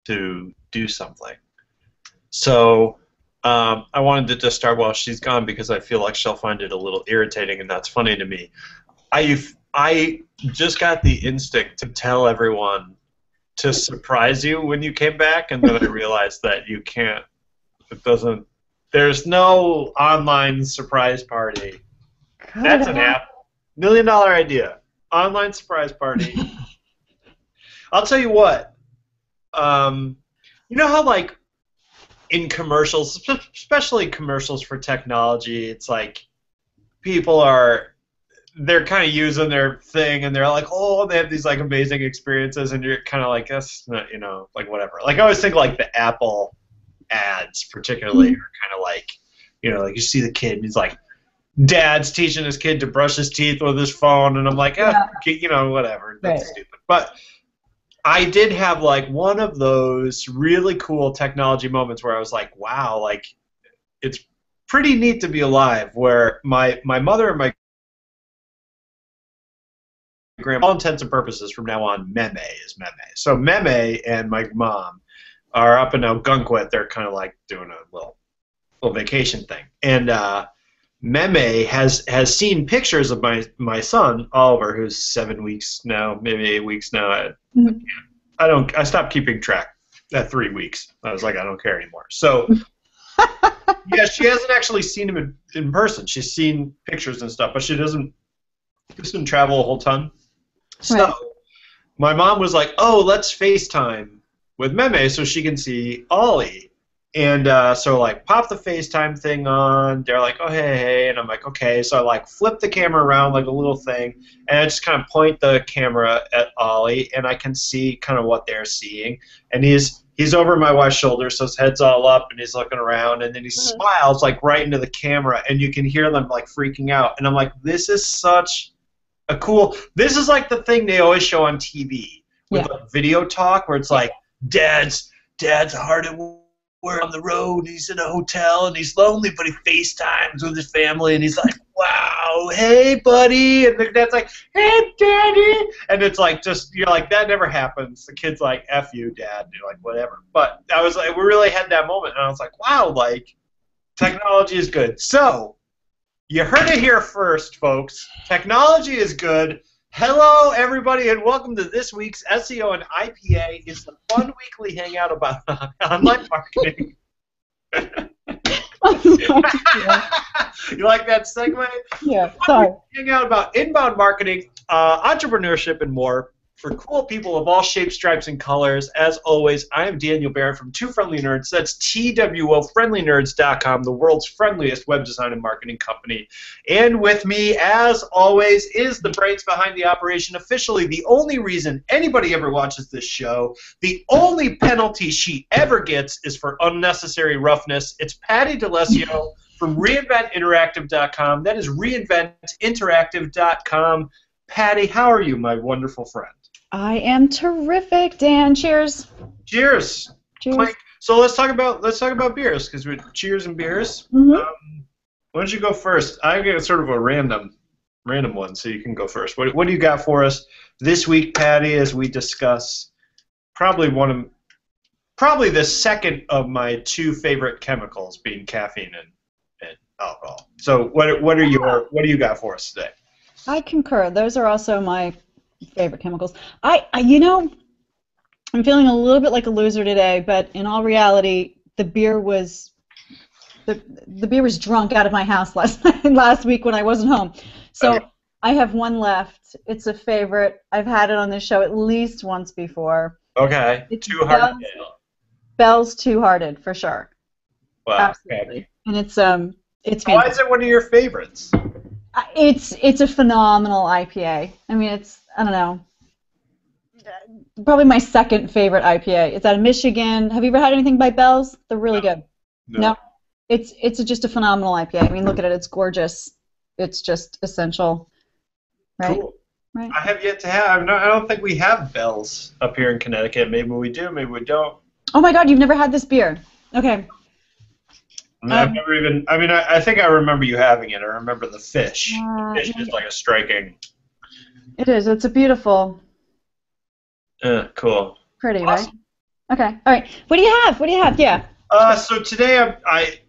to do something. So I wanted to just start while she's gone because I feel like she'll find it a little irritating, and that's funny to me. I just got the instinct to tell everyone to surprise you when you came back, and then I realized that you can't. It doesn't. There's no online surprise party. That's an app. $1 million idea. Online surprise party. I'll tell you what. You know how, like, in commercials, especially commercials for technology, it's like people they're kind of using their thing, and they're like, oh, they have these like amazing experiences, and you're kind of like, that's not, you know, like whatever. Like I always think like the Apple ads, particularly, are kind of like, you know, like you see the kid, and he's like, dad's teaching his kid to brush his teeth with his phone, and I'm like, you know, whatever, that's stupid. But I did have like one of those really cool technology moments where I was like, wow, like it's pretty neat to be alive. Where my mother and my grandma, all intents and purposes from now on, Meme is Meme. So Meme and my mom are up in Algonquin. They're kind of like doing a little vacation thing, and Meme has seen pictures of my son Oliver, who's 7 weeks now, maybe 8 weeks now. I stopped keeping track at 3 weeks. I was like, I don't care anymore. So yeah, she hasn't actually seen him in person. She's seen pictures and stuff, but she doesn't travel a whole ton. So my mom was like, oh, let's FaceTime with Meme so she can see Ollie. And so like pop the FaceTime thing on. They're like, oh, hey, and I'm like, okay. So I like flip the camera around like a little thing, and I just kind of point the camera at Ollie, and I can see kind of what they're seeing. And he's over my wife's shoulder, so his head's all up, and he's looking around, and then he smiles like right into the camera, and you can hear them like freaking out. And I'm like, this is such a cool. This is like the thing they always show on TV with like video talk, where it's like, dad's hard at work. We're on the road, he's in a hotel, and he's lonely, but he FaceTimes with his family, and he's like, wow, hey, buddy, and the dad's like, hey, daddy, and it's like, just, you're like, that never happens. The kid's like, F you, dad, and you're like, whatever. But I was like, we really had that moment, and I was like, wow, like, technology is good. So, you heard it here first, folks. Technology is good. Hello, everybody, and welcome to this week's SEO and IPA. It's the fun weekly hangout about online marketing. You like that segue? Yeah, sorry. Hangout about inbound marketing, entrepreneurship, and more for cool people of all shapes, stripes, and colors. As always, I am Daniel Barrett from Two Friendly Nerds. That's TWOFriendlyNerds.com, the world's friendliest web design and marketing company. And with me, as always, is the brains behind the operation. Officially, the only reason anybody ever watches this show, the only penalty she ever gets is for unnecessary roughness. It's Patti DeLessio from ReinventInteractive.com. That is ReinventInteractive.com. Patti, how are you, my wonderful friend? I am terrific, Dan. Cheers. Cheers. Cheers. Clink. So let's talk about beers, because we're cheers and beers. Why don't you go first? I get sort of a random one, so you can go first. What do you got for us this week, Patti? As we discuss probably the second of my two favorite chemicals, being caffeine and alcohol. So what do you got for us today? I concur. Those are also my favorite chemicals. You know, I'm feeling a little bit like a loser today, but in all reality, the beer was drunk out of my house last week when I wasn't home. So okay. I have one left. It's a favorite. I've had it on this show at least once before. Okay. It's Two Hearted. Bell's Two Hearted for sure. Wow. Absolutely. Okay. And it's fantastic. Why is it one of your favorites? It's a phenomenal IPA. I mean, I don't know, probably my second favorite IPA. It's out of Michigan. Have you ever had anything by Bell's? They're really good. No? It's just a phenomenal IPA. I mean, look at it. It's gorgeous. It's just essential. Right? Cool. Right. I have yet to have. I don't think we have Bell's up here in Connecticut. Maybe we do. Maybe we don't. Oh my God! You've never had this beer? Okay. I've never even. I mean, I think I remember you having it. I remember the fish. The fish is like a striking. It is. It's a beautiful. Cool. Pretty, awesome. Right? Okay. All right. What do you have? What do you have? Yeah. So today I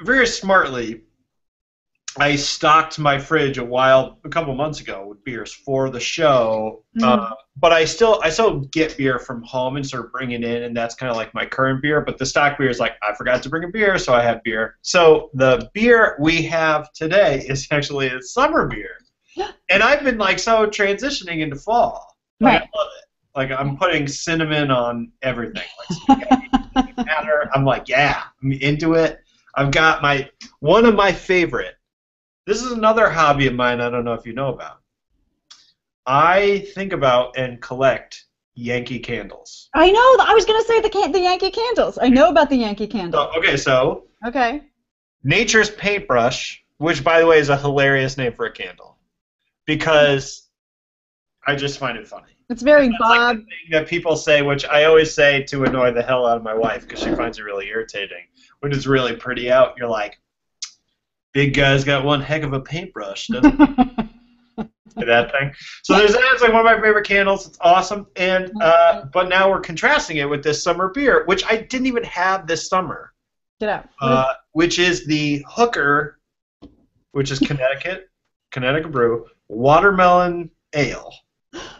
very smartly I stocked my fridge a couple months ago with beers for the show. But I still get beer from home and sort of bring it in, and that's kind of like my current beer. But the stock beer is like I forgot to bring a beer, so I have beer. So the beer we have today is actually a summer beer, and I've been like so transitioning into fall. Like, I love it. Like I'm putting cinnamon on everything. Like spaghetti, matter. I'm like, yeah, I'm into it. I've got one of my favorite. This is another hobby of mine I don't know if you know about. I think about and collect Yankee candles. I know. I was going to say the Yankee candles. I know about the Yankee candle. So Nature's Paintbrush, which, by the way, is a hilarious name for a candle, because I just find it funny. It's very Bob. Like the thing that people say, which I always say to annoy the hell out of my wife because she finds it really irritating. When it's really pretty out, you're like, big guy's got one heck of a paintbrush, doesn't he? That thing. So there's that. It's like one of my favorite candles. It's awesome. And but now we're contrasting it with this summer beer, which I didn't even have this summer. Get out. Which is the Hooker, which is Connecticut brew, watermelon ale.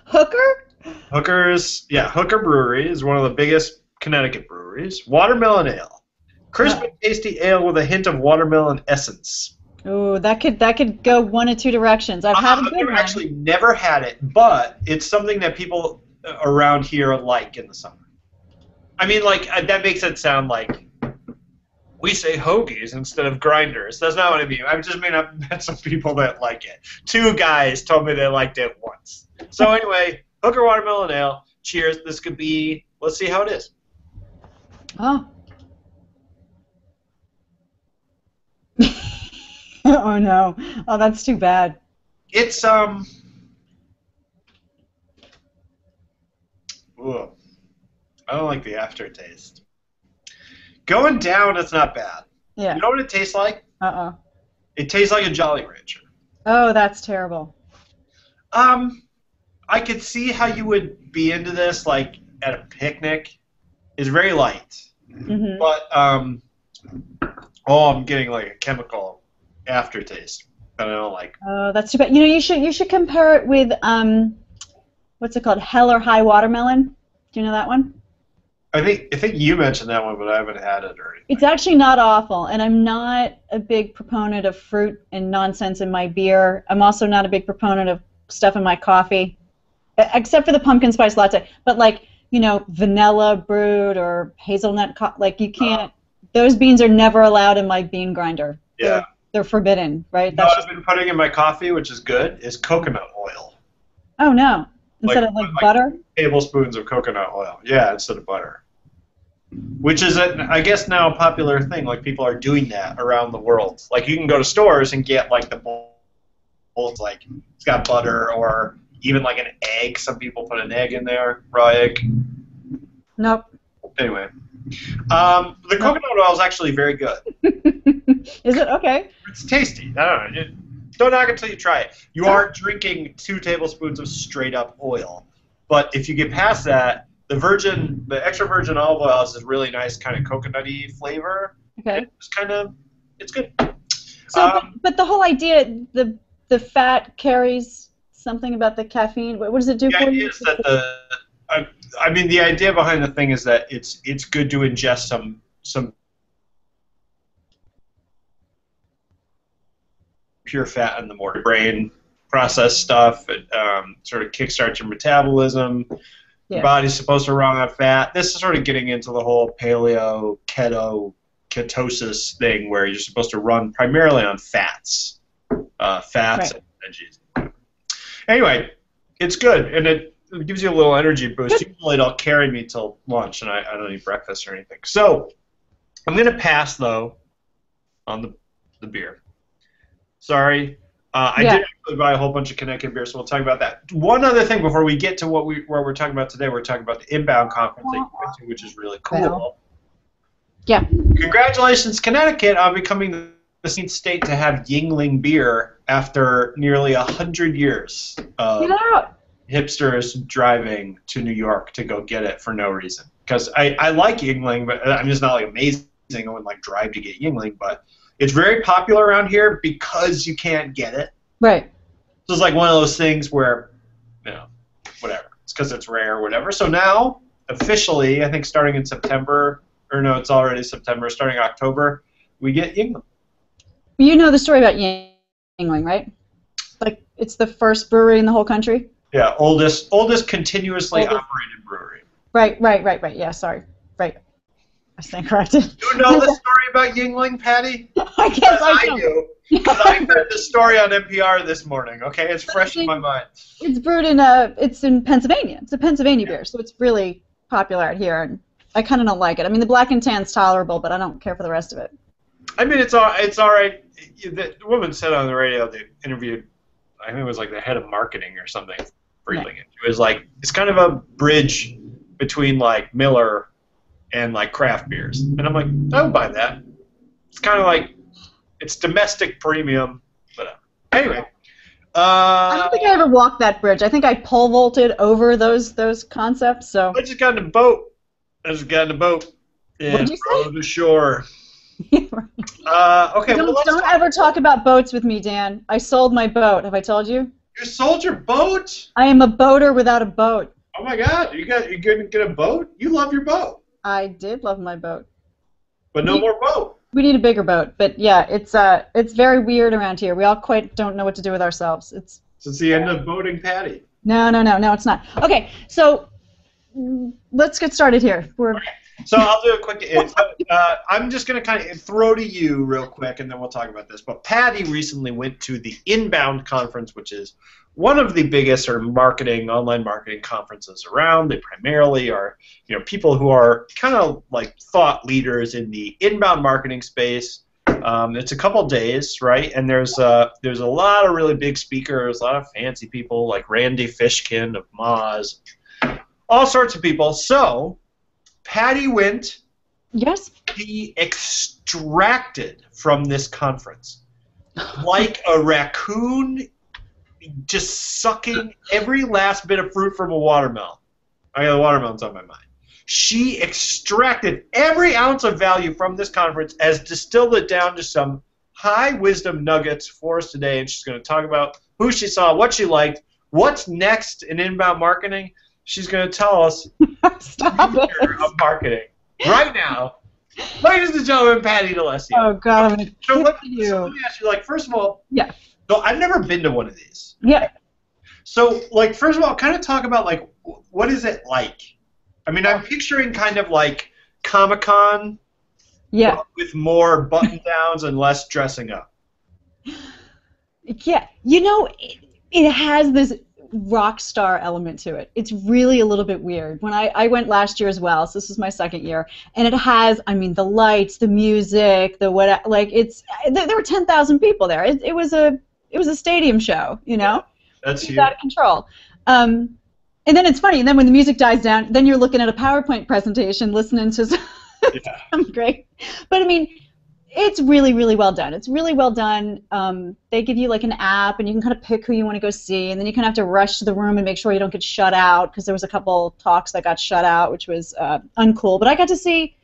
Hooker? Hooker Brewery is one of the biggest Connecticut breweries. Watermelon ale. Crisp and tasty ale with a hint of watermelon essence. Oh, that could go one of two directions. I've had a good one. Actually never had it, but it's something that people around here like in the summer. I mean, like, that makes it sound like we say hoagies instead of grinders. That's not what I mean. I just mean I've met some people that like it. 2 guys told me they liked it once. So anyway, Hooker Watermelon Ale. Cheers. This could be, let's see how it is. Oh. Oh no. Oh, that's too bad. It's Ooh. I don't like the aftertaste. Going down, it's not bad. Yeah. You know what it tastes like? It tastes like a Jolly Rancher. Oh, that's terrible. I could see how you would be into this, like, at a picnic. It's very light. Mm-hmm. But, I'm getting, like, a chemical aftertaste that I don't like. Oh, that's too bad. You know, you should compare it with, what's it called? Hell or High Watermelon. Do you know that one? I think you mentioned that one, but I haven't had it or anything. It's actually not awful, and I'm not a big proponent of fruit and nonsense in my beer. I'm also not a big proponent of stuff in my coffee, except for the pumpkin spice latte. But, like, you know, vanilla brewed or hazelnut, like, you can't. Those beans are never allowed in my bean grinder. Yeah. They're forbidden, right? You know what I've been putting in my coffee, which is good, is coconut oil. Oh, no. Instead of, like, butter? Tablespoons of coconut oil. Yeah, instead of butter. Which is, I guess, now a popular thing. Like, people are doing that around the world. Like, you can go to stores and get, like, the bowls, like, it's got butter, or even, like, an egg. Some people put an egg in there, raw egg. Nope. Anyway. The coconut oil is actually very good. Is it? Okay. It's tasty. I don't know. Don't knock it until you try it. You are drinking 2 tablespoons of straight-up oil. But if you get past that, the extra virgin olive oil has this really nice kind of coconutty flavor. Okay. It's good. So, but the whole idea, the fat carries something about the caffeine. What does it do for you? The idea behind the thing is that it's good to ingest some pure fat in the morning. Brain process stuff. It sort of kickstarts your metabolism. Your body's supposed to run on fat. This is sort of getting into the whole paleo, ketosis thing where you're supposed to run primarily on fats. And veggies. Anyway, it's good, and it gives you a little energy boost. Usually it'll carry me till lunch, and I don't eat breakfast or anything. So I'm going to pass, though, on the beer. Sorry. I did actually buy a whole bunch of Connecticut beer, so we'll talk about that. One other thing before we get to what we're talking about today, we're talking about the Inbound conference that you went to, which is really cool. Yeah. Congratulations, Connecticut, on becoming the 16th state to have Yingling beer after nearly 100 years. hipsters driving to New York to go get it for no reason. Because I like Yingling, but I'm just not like amazing. I wouldn't like drive to get Yingling, but it's very popular around here because you can't get it. Right. So it's like one of those things where, you know, whatever. It's because it's rare or whatever. So now, officially, I think starting in September, or no, it's already September, starting October, we get Yingling. You know the story about Yingling, right? Like, it's the first brewery in the whole country? Yeah, oldest continuously operated brewery. Right. Yeah, sorry. Right. I stand corrected. You know the story about Yingling, Patti? I guess I do. Because I heard the story on NPR this morning. Okay, it's fresh in my mind. It's brewed in it's in Pennsylvania. It's a Pennsylvania beer, so it's really popular out here, and I kind of don't like it. I mean, the black and tan's tolerable, but I don't care for the rest of it. I mean, it's all right. The woman said on the radio, they interviewed, I think it was like the head of marketing or something for Yingling. It was like, it's kind of a bridge between like Miller and like craft beers. And I'm like, I would buy that. It's kind of like, it's domestic premium, but anyway. I don't think I ever walked that bridge. I think I pole vaulted over those concepts. So I just got in a boat. And What'd you say? rowed to shore. Okay. Don't ever talk about boats with me, Dan. I sold my boat. Have I told you? You sold your boat? I am a boater without a boat. Oh my God! You gonna get a boat? You love your boat. I did love my boat. But no more boat. We need a bigger boat. But yeah, it's very weird around here. We all quite don't know what to do with ourselves. It's the end of boating, Patti. No, it's not. Okay, so let's get started here. So I'll do a quick. I'm just going to kind of throw to you real quick, and then we'll talk about this. But Patti recently went to the Inbound conference, which is one of the biggest sort of online marketing conferences around. They primarily are, people who are kind of like thought leaders in the inbound marketing space. It's a couple days, right? And there's a lot of really big speakers, a lot of fancy people like Randy Fishkin of Moz, all sorts of people. So Patti went. Yes. He extracted from this conference like a raccoon just sucking every last bit of fruit from a watermelon. I got the watermelons on my mind. She extracted every ounce of value from this conference, as distilled it down to some high wisdom nuggets for us today, and she's going to talk about who she saw, what she liked, what's next in inbound marketing. She's going to tell us the future of marketing right now. Ladies and gentlemen, Patti D'Alessio. Oh, God, I'm going to so let me ask you, first of all, yeah. So I've never been to one of these. Yeah. So, first of all, kind of talk about, what is it like? I mean, I'm picturing kind of like Comic-Con, yeah, with more button-downs and less dressing up. Yeah. It has this rock star element to it. It's really a little bit weird. When I went last year as well, so this is my second year, and it has, the lights, the music, there were 10,000 people there. It was a stadium show, That's huge. Out of control. And then it's funny, and then when the music dies down, then you're looking at a PowerPoint presentation, listening to something great. But it's really, really well done. It's really well done. They give you an app, and you can kind of pick who you want to go see, and then you kind of have to rush to the room and make sure you don't get shut out, because there was a couple talks that got shut out, which was uncool. But I got to see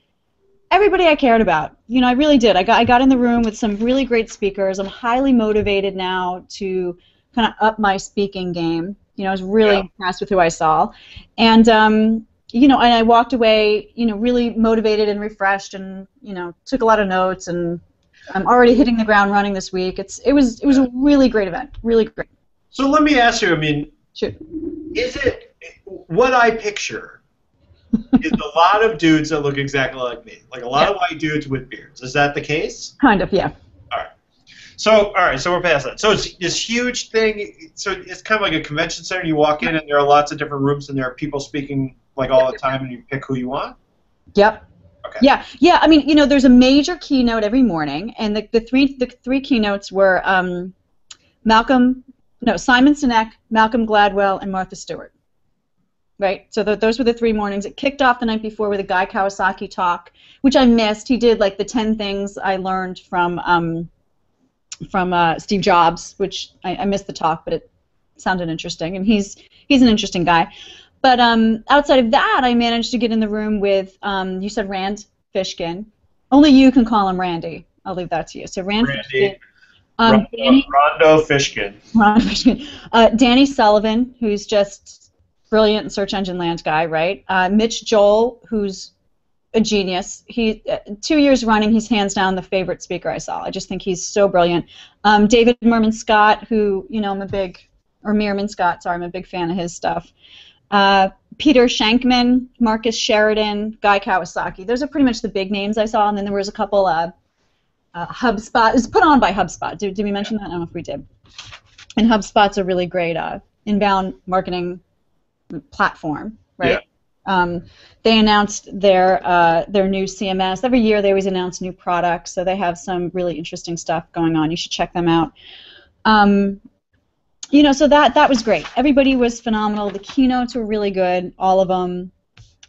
everybody I cared about. I really did. I got in the room with some really great speakers. I'm highly motivated now to kind of up my speaking game. I was really impressed with who I saw, and and I walked away, really motivated and refreshed, and took a lot of notes, and I'm already hitting the ground running this week. It was a really great event, really great. So let me ask you, sure. Is it what I picture? Is a lot of dudes that look exactly like me, like a lot of white dudes with beards. Is that the case? Kind of, yeah. All right, so we're past that. So it's this huge thing. So it's kind of like a convention center. You walk in, and there are lots of different rooms, and there are people speaking all the time, and you pick who you want. Yep. Okay. Yeah. There's a major keynote every morning, and the three keynotes were Simon Sinek, Malcolm Gladwell, and Martha Stewart. Right. So those were the 3 mornings. It kicked off the night before with a Guy Kawasaki talk, which I missed. He did the 10 things I learned from Steve Jobs, which I missed the talk, but it sounded interesting, and he's an interesting guy. But outside of that, I managed to get in the room with, you said Rand Fishkin. Only you can call him Randy. I'll leave that to you. So Rand Fishkin. Rondo Fishkin. Rondo Fishkin. Danny Sullivan, who's just brilliant in search engine land guy, right? Mitch Joel, who's a genius. He 2 years running, he's hands down the favorite speaker I saw. I just think he's so brilliant. David Merman Scott, who, you know, I'm a big fan of his stuff. Peter Schankman, Marcus Sheridan, Guy Kawasaki. Those are pretty much the big names I saw, and then there was a couple HubSpot. It was put on by HubSpot. Did we mention that? I don't know if we did. And HubSpot's a really great inbound marketing platform, right? Yeah. They announced their new CMS. Every year they always announce new products, so they have some really interesting stuff going on. You should check them out. You know, so that was great. Everybody was phenomenal. The keynotes were really good, all of them.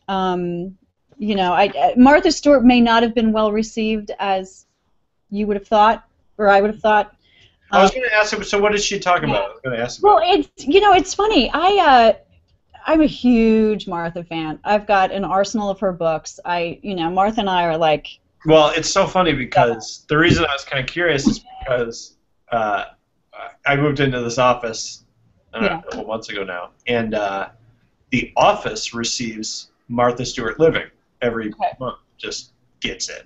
You know, Martha Stewart may not have been well received as you would have thought, or I would have thought. I was going to ask her. So, what did she talk about? I was going to ask. Well, it's funny. I'm a huge Martha fan. I've got an arsenal of her books. Martha and I are like. Well, it's so funny because the reason I was kind of curious is because I moved into this office a couple months ago now, and the office receives Martha Stewart Living every month. Just gets it.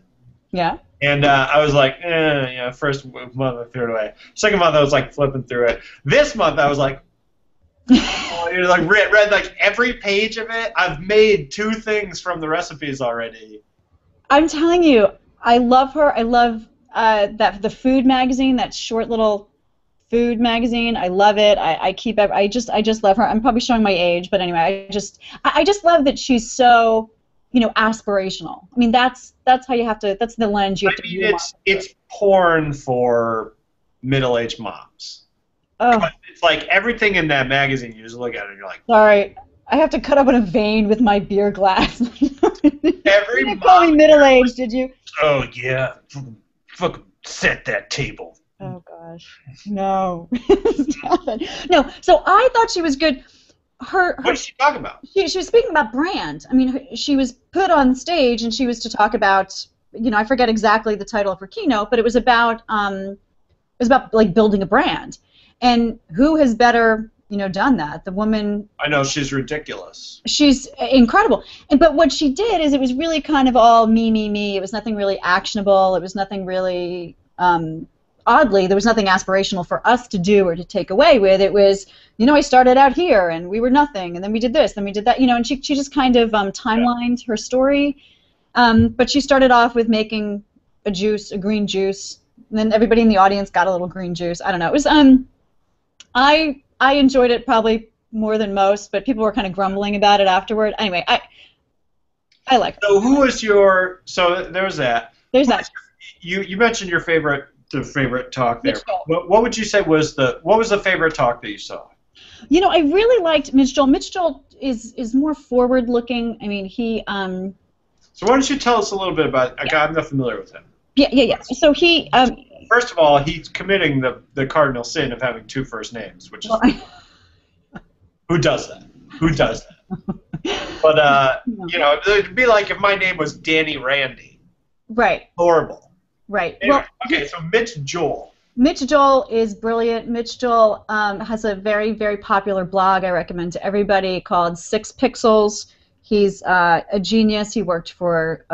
Yeah. And I was like, first month I threw it away. Second month I was like flipping through it. This month I was like, read like every page of it. I've made 2 things from the recipes already. I'm telling you, I love her. I love the food magazine, that short little food magazine. I love it. I just love her. I'm probably showing my age, but anyway, I just love that she's so, you know, aspirational. I mean, that's how you have to. That's the lens you have to view. It's porn for middle-aged moms. Oh. It's like everything in that magazine. You just look at it and you're like, sorry, I have to cut up in a vein with my beer glass. Every you call me middle-aged, did you? Oh yeah, fucking set that table. Oh gosh, no. Stop it. No, so I thought she was good. What did she talk about? She was speaking about brand. I mean, she was put on stage and she was to talk about, you know, I forget exactly the title of her keynote, but it was about like building a brand. And who has better, you know, done that? The woman. I know, she's ridiculous. She's incredible. But what she did is it was really kind of all me. It was nothing really actionable. It was nothing really, oddly, there was nothing aspirational for us to do or to take away with. It was, you know, I started out here and we were nothing, and then we did this, then we did that, you know, and she just kind of timelined her story. But she started off with making a green juice, and then everybody in the audience got a little green juice. I don't know. It was, I enjoyed it probably more than most, but people were kind of grumbling about it afterward. Anyway, I like it. So who was your, so there's that. There's that. You mentioned your favorite talk there. What would you say was the favorite talk that you saw? You know, I really liked Mitch Joel. Mitch Joel is more forward-looking. I mean, he. So why don't you tell us a little bit about? I'm not familiar with him. Yeah. So he. First of all, he's committing the cardinal sin of having 2 first names, which is. Who does that? Who does that? But you know, it'd be like if my name was Danny Randy. Right. Horrible. Right. Anyway, well, okay, so Mitch Joel. Mitch Joel is brilliant. Mitch Joel has a very, very popular blog I recommend to everybody called 6 Pixels. He's a genius. He worked for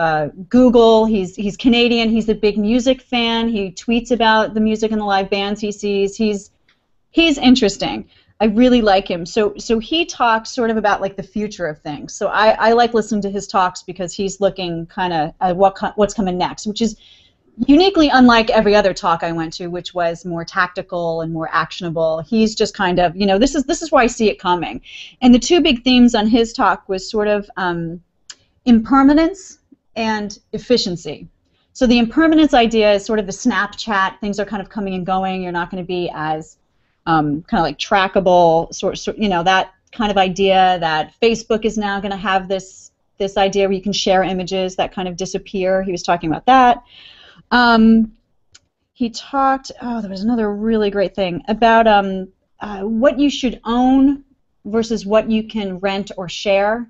Google. He's Canadian. He's a big music fan. He tweets about the music and the live bands he sees. He's interesting. I really like him. So he talks sort of about like the future of things. So I like listening to his talks because he's looking kind of at what's coming next, which is uniquely unlike every other talk I went to, which was more tactical and more actionable. He's just kind of, you know, this is where I see it coming. And the 2 big themes on his talk was sort of impermanence and efficiency. So the impermanence idea is sort of the Snapchat. Things are kind of coming and going. You're not going to be as kind of like trackable, sort you know, that kind of idea that Facebook is now going to have this idea where you can share images that kind of disappear. He was talking about that. He talked, there was another really great thing about what you should own versus what you can rent or share.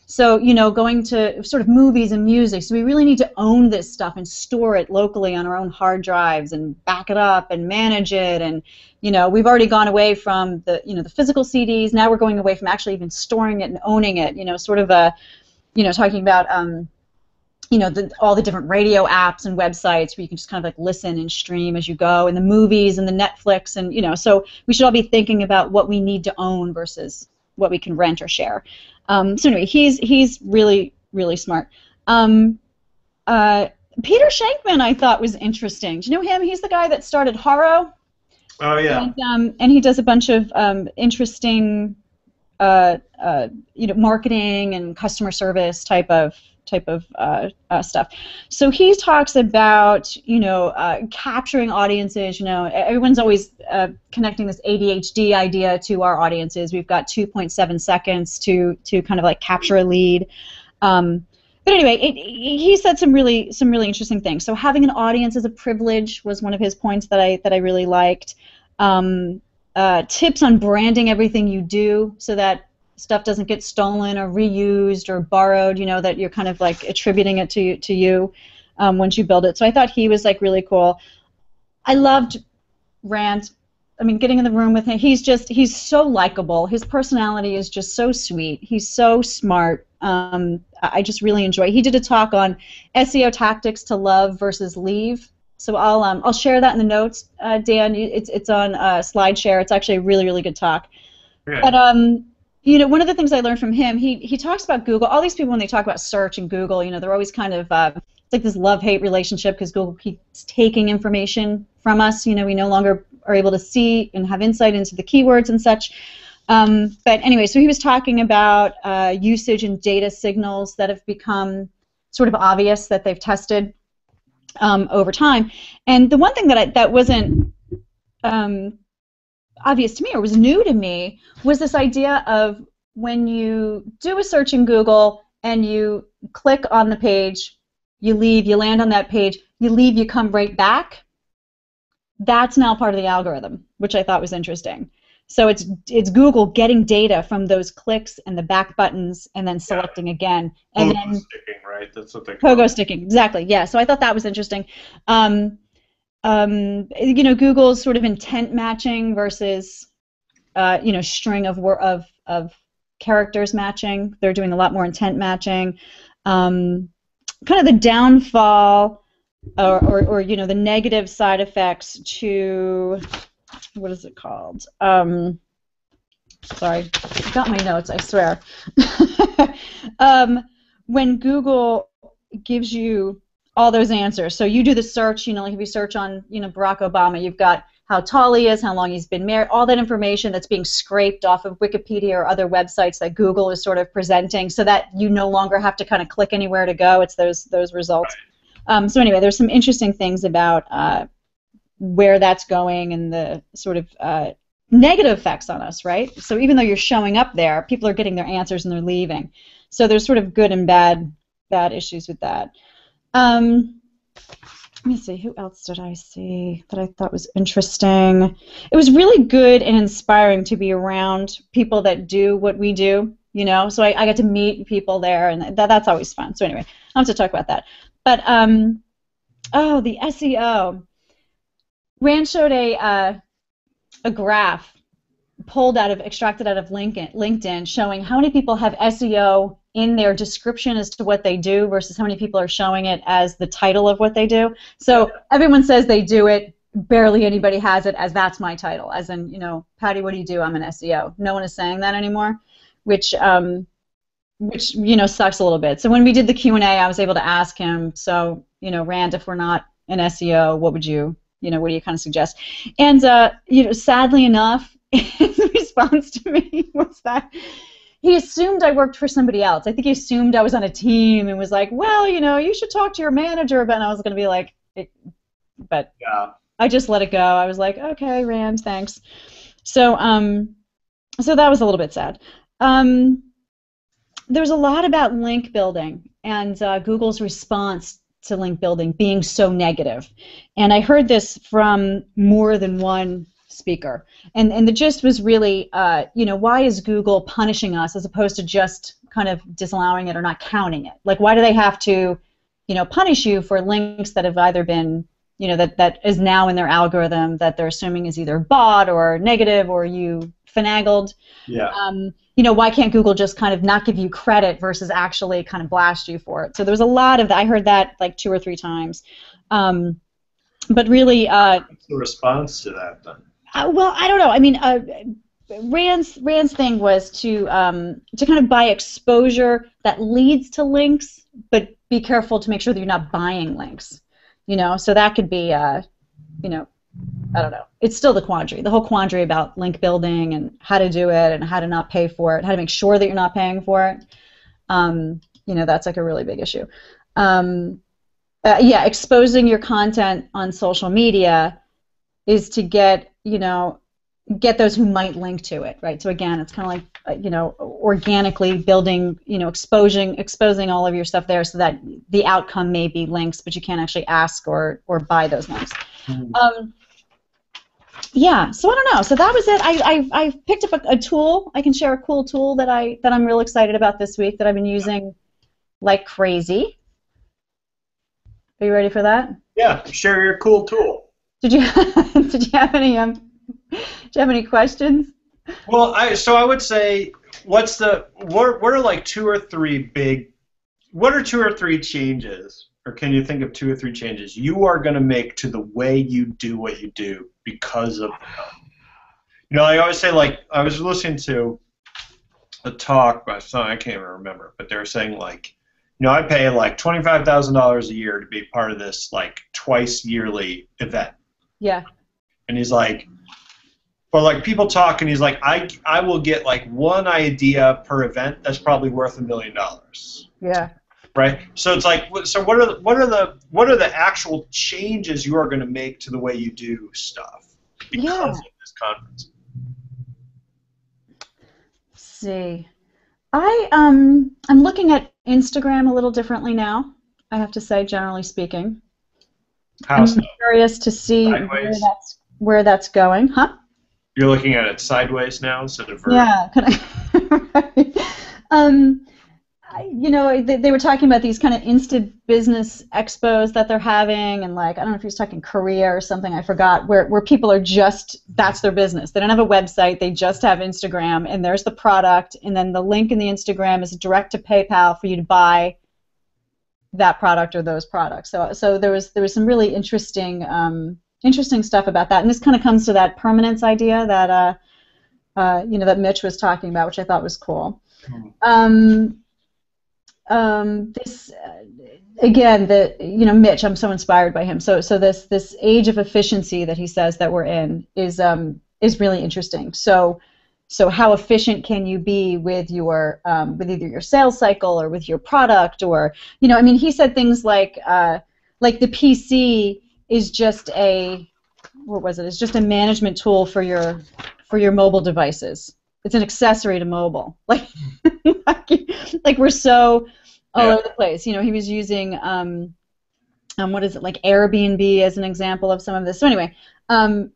So, going to sort of movies and music, so we really need to own this stuff and store it locally on our own hard drives and back it up and manage it. And, we've already gone away from the physical CDs. Now we're going away from actually even storing it and owning it, sort of talking about, all the different radio apps and websites where you can just kind of like listen and stream as you go, and the movies and the Netflix, and, so we should all be thinking about what we need to own versus what we can rent or share. So anyway, he's really, really smart. Peter Schankman I thought was interesting. Do you know him? He's the guy that started Haro. Oh yeah. And he does a bunch of interesting, marketing and customer service type of stuff. So he talks about capturing audiences. Everyone's always connecting this ADHD idea to our audiences. We've got 2.7 seconds to kind of like capture a lead. But anyway, he said some really interesting things. So having an audience is a privilege was one of his points that I really liked. Tips on branding everything you do so that stuff doesn't get stolen or reused or borrowed, that you're kind of like attributing it to you once you build it. So I thought he was like really cool. I loved Rand. I mean, getting in the room with him, he's so likable. His personality is just so sweet. He's so smart. I just really enjoy. He did a talk on SEO tactics to love versus leave. So I'll share that in the notes, Dan. It's on SlideShare. It's actually a really, really good talk. Okay. But one of the things I learned from him, he talks about Google. All these people, when they talk about search and Google, they're always kind of it's like this love-hate relationship because Google keeps taking information from us. We no longer are able to see and have insight into the keywords and such. But anyway, so he was talking about usage and data signals that have become sort of obvious that they've tested over time. And the one thing that wasn't obvious to me or was new to me was this idea of when you do a search in Google and you click on the page, you leave, you land on that page, you leave, you come right back. That's now part of the algorithm, which I thought was interesting. So it's Google getting data from those clicks and the back buttons and then selecting again. And Pogo then sticking, right? That's what they call Pogo it. sticking, exactly. Yeah. So I thought that was interesting. Google's sort of intent matching versus string of characters matching. They're doing a lot more intent matching. Kind of the downfall or the negative side effects to what is it called? Sorry, I got my notes, I swear. When Google gives you all those answers, so you do the search, like if you search on, Barack Obama, you've got how tall he is, how long he's been married, all that information that's being scraped off of Wikipedia or other websites that Google is sort of presenting so that you no longer have to kind of click anywhere to go. It's those results. So anyway, there's some interesting things about where that's going and the sort of negative effects on us, right? So even though you're showing up there, people are getting their answers and they're leaving. So there's sort of good and bad issues with that. Let me see, who else did I see that I thought was interesting? It was really good and inspiring to be around people that do what we do, So I got to meet people there, and that's always fun. So anyway, I'll have to talk about that. But, the SEO. Rand showed a graph extracted out of LinkedIn showing how many people have SEO in their description as to what they do versus how many people are showing it as the title of what they do. So everyone says they do it, barely anybody has it as that's my title, as in, Patti, what do you do? I'm an SEO. No one is saying that anymore, which sucks a little bit. So when we did the Q&A, I was able to ask him, so, Rand, if we're not an SEO, what do you kind of suggest? And, sadly enough, his response to me was that he assumed I worked for somebody else. I think he assumed I was on a team and was like, well, you should talk to your manager. But I was going to be like, but yeah. I just let it go. I was like, okay, Rand, thanks. So, so that was a little bit sad. There's a lot about link building and Google's response to link building being so negative. And I heard this from more than one speaker, and the gist was really, why is Google punishing us as opposed to just kind of disallowing it or not counting it? Like, why do they have to, punish you for links that have either been, that is now in their algorithm that they're assuming is either bought or negative or you finagled? Yeah. Why can't Google just kind of not give you credit versus actually kind of blast you for it? So there was a lot of that. I heard that like 2 or 3 times. But really, what's the response to that then? well, I don't know. I mean, Rand's thing was to kind of buy exposure that leads to links, but be careful to make sure that you're not buying links. So that could be, I don't know. It's still the quandary. The whole quandary about link building and how to do it and how to not pay for it, how to make sure that you're not paying for it. That's like a really big issue. Exposing your content on social media is to get those who might link to it, right? So again, it's kind of like organically building, exposing all of your stuff there, so that the outcome may be links, but you can't actually ask or buy those links. Mm-hmm. So I don't know. So that was it. I picked up a tool. I can share a cool tool that I'm real excited about this week that I've been using like crazy. Are you ready for that? Yeah, share your cool tool. Did you have any questions? Well, I would say, what are like 2 or 3 changes, or can you think of 2 or 3 changes you are going to make to the way you do what you do because of the I always say, like, I was listening to a talk by someone, I can't even remember, but they were saying, like, I pay like $25,000 a year to be part of this like twice yearly event. Yeah. And he's like, but like people talk, and he's like, I will get like one idea per event that's probably worth $1 million. Yeah. Right. So it's like, so what are the actual changes you are going to make to the way you do stuff because of this conference? Let's see. I'm looking at Instagram a little differently now, I have to say, generally speaking. I'm curious to see where that's going. Huh? You're looking at it sideways now instead of vertical. Yeah. They were talking about these kind of Insta business expos that they're having, and like, I don't know if he was talking Korea or something, I forgot, where people are just, that's their business. They don't have a website, they just have Instagram, and there's the product, and then the link in the Instagram is direct to PayPal for you to buy that product or those products. So there was some really interesting stuff about that, and this kind of comes to that permanence idea that that Mitch was talking about, which I thought was cool. This again, Mitch, I'm so inspired by him. So this age of efficiency that he says that we're in is really interesting. So how efficient can you be with your with either your sales cycle or with your product, or he said things like the PC is just it's just a management tool for your mobile devices. It's an accessory to mobile. Like we're so all over the place. He was using what is it, like Airbnb as an example of some of this. So anyway, so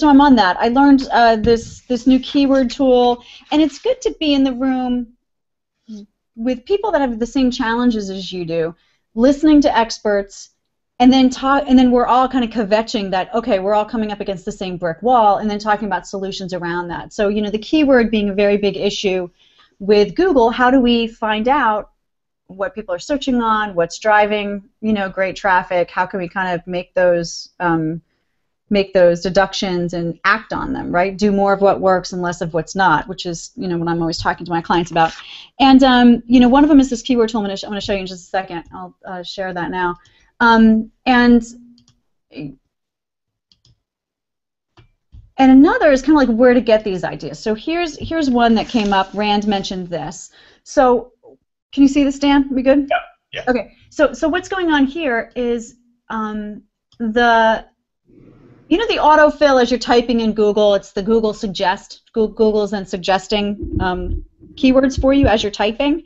I'm on that. I learned this new keyword tool, and it's good to be in the room with people that have the same challenges as you do, listening to experts, and then we're all kind of kvetching that, okay, we're all coming up against the same brick wall, and then talking about solutions around that. So the keyword being a very big issue with Google, how do we find out what people are searching on, what's driving great traffic, how can we kind of make those deductions and act on them, right? Do more of what works and less of what's not, which is what I'm always talking to my clients about. And one of them is this keyword tool. I'm going to show you in just a second. I'll share that now. And another is kind of like where to get these ideas. So here's one that came up. Rand mentioned this. So can you see this, Dan? Are we good? Yeah. Okay. So what's going on here is the autofill as you're typing in Google. It's the Google suggest. Google's then suggesting keywords for you as you're typing.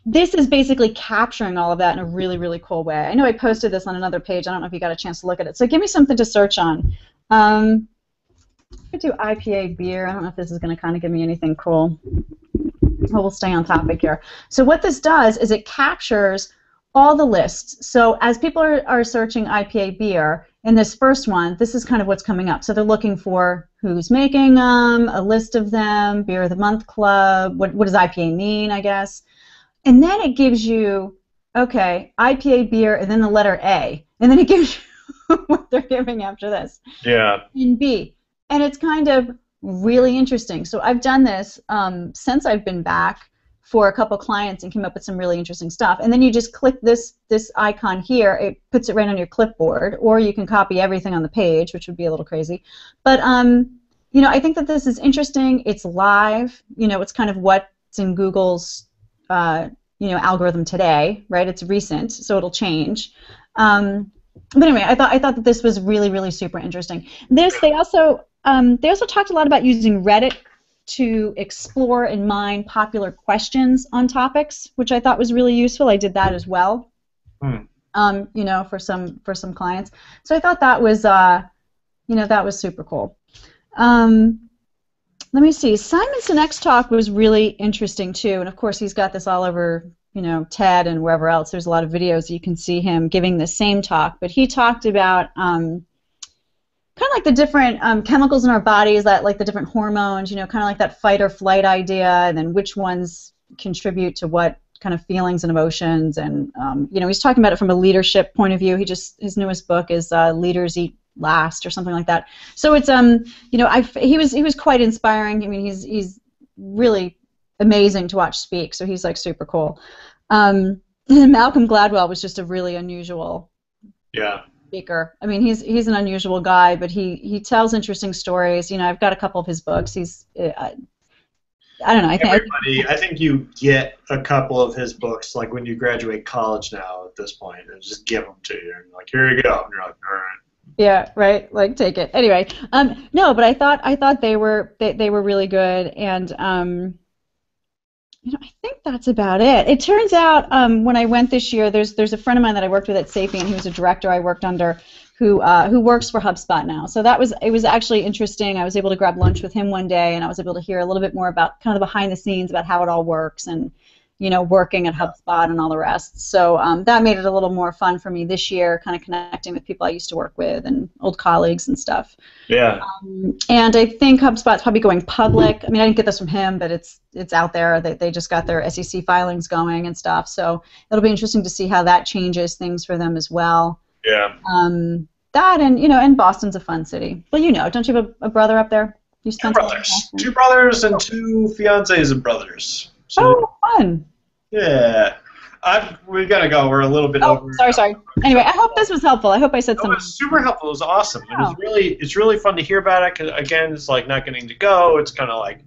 This is basically capturing all of that in a really, really cool way. I know I posted this on another page. I don't know if you got a chance to look at it. So give me something to search on. could do IPA beer. I don't know if this is going to kind of give me anything cool. Well, we'll stay on topic here. So what this does is it captures all the lists. So as people are searching IPA beer, in this first one, this is kind of what's coming up. So they're looking for who's making them, a list of them, Beer of the Month Club, what does IPA mean, I guess. And then it gives you, okay, IPA beer, and then the letter A. And then it gives you what they're giving after this. Yeah. In B. And it's kind of really interesting. So I've done this since I've been back for a couple clients and came up with some really interesting stuff. And then you just click this icon here. It puts it right on your clipboard, or you can copy everything on the page, which would be a little crazy. But you know, I think that this is interesting. It's live. You know, it's kind of what's in Google's you know, algorithm today, right? It's recent, so it'll change. But anyway, I thought that this was really, really super interesting. They also talked a lot about using Reddit to explore and mine popular questions on topics, which I thought was really useful. I did that as well, you know, for some clients. So I thought that was, you know, that was super cool. Let me see. Simon Sinek's talk was really interesting too, and of course he's got this all over, you know, TED and wherever else. There's a lot of videos you can see him giving the same talk, but he talked about kind of like the different chemicals in our bodies, that like the different hormones, you know, kind of like that fight or flight idea, and then which ones contribute to what kind of feelings and emotions. And you know, he's talking about it from a leadership point of view. His newest book is Leaders Eat Last or something like that. So it's you know, he was quite inspiring. I mean, he's really amazing to watch speak. So he's like super cool. And Malcolm Gladwell was just a really unusual. Yeah. Speaker. I mean, he's an unusual guy, but he tells interesting stories. You know, I've got a couple of his books. He's I don't know. I think you get a couple of his books like when you graduate college now. At this point, and just give them to you. And like, here you go. And you're like, all right. Yeah, right. Like, take it. Anyway, no, but I thought they were really good, and you know, I think that's about it. It turns out when I went this year, there's a friend of mine that I worked with at Sapient. He was a director I worked under, who works for HubSpot now. So it was actually interesting. I was able to grab lunch with him one day, and I was able to hear a little bit more about kind of the behind the scenes about how it all works, and you know, working at HubSpot and all the rest. So that made it a little more fun for me this year, kind of connecting with people I used to work with and old colleagues and stuff. Yeah. And I think HubSpot's probably going public. I mean, I didn't get this from him, but it's out there. They just got their SEC filings going and stuff. So it'll be interesting to see how that changes things for them as well. Yeah. That, and you know, and Boston's a fun city. Well, you know, don't you have a brother up there? You spent two brothers and two fiancés and brothers. So, oh, fun. Yeah. We gotta go. We're a little bit over. Sorry. Anyway, I hope this was helpful. I hope I said something. It was super helpful. It was awesome. It's really fun to hear about it. 'Cause again, it's like not getting to go. It's kind of like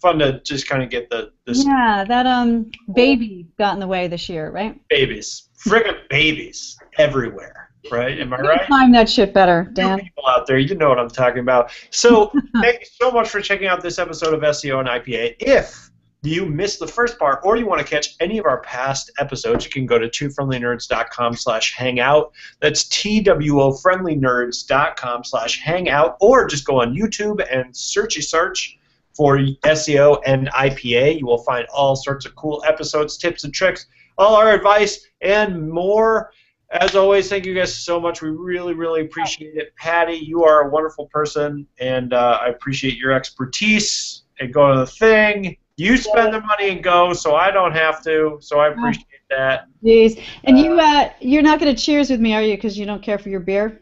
fun to just kind of get this. Yeah, that baby got in the way this year, right? Babies, friggin' babies everywhere. Right? Am I right? Time that shit better, Dan. You people out there, you know what I'm talking about. So thank you so much for checking out this episode of SEO and IPA. If you missed the first part, or you want to catch any of our past episodes, you can go to twofriendlynerds.com/hangout. That's twofriendlynerds.com/hangout, or just go on YouTube and search for SEO and IPA. You will find all sorts of cool episodes, tips and tricks, all our advice, and more. As always, thank you guys so much. We really, really appreciate it. Patti, you are a wonderful person, and I appreciate your expertise. And go to the thing. You spend the money and go, so I don't have to. So I appreciate that. Jeez. And you're not going to cheers with me, are you, because you don't care for your beer?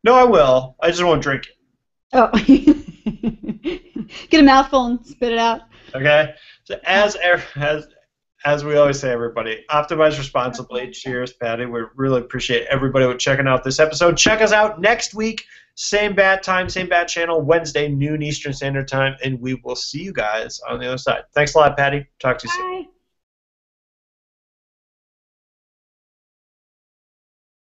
No, I will. I just won't drink it. Oh. Get a mouthful and spit it out. Okay. So as we always say, everybody, optimize responsibly. Cheers, Patti. We really appreciate everybody checking out this episode. Check us out next week. Same bat time, same bat channel, Wednesday, noon Eastern Standard Time, and we will see you guys on the other side. Thanks a lot, Patti. Talk to you soon. Bye.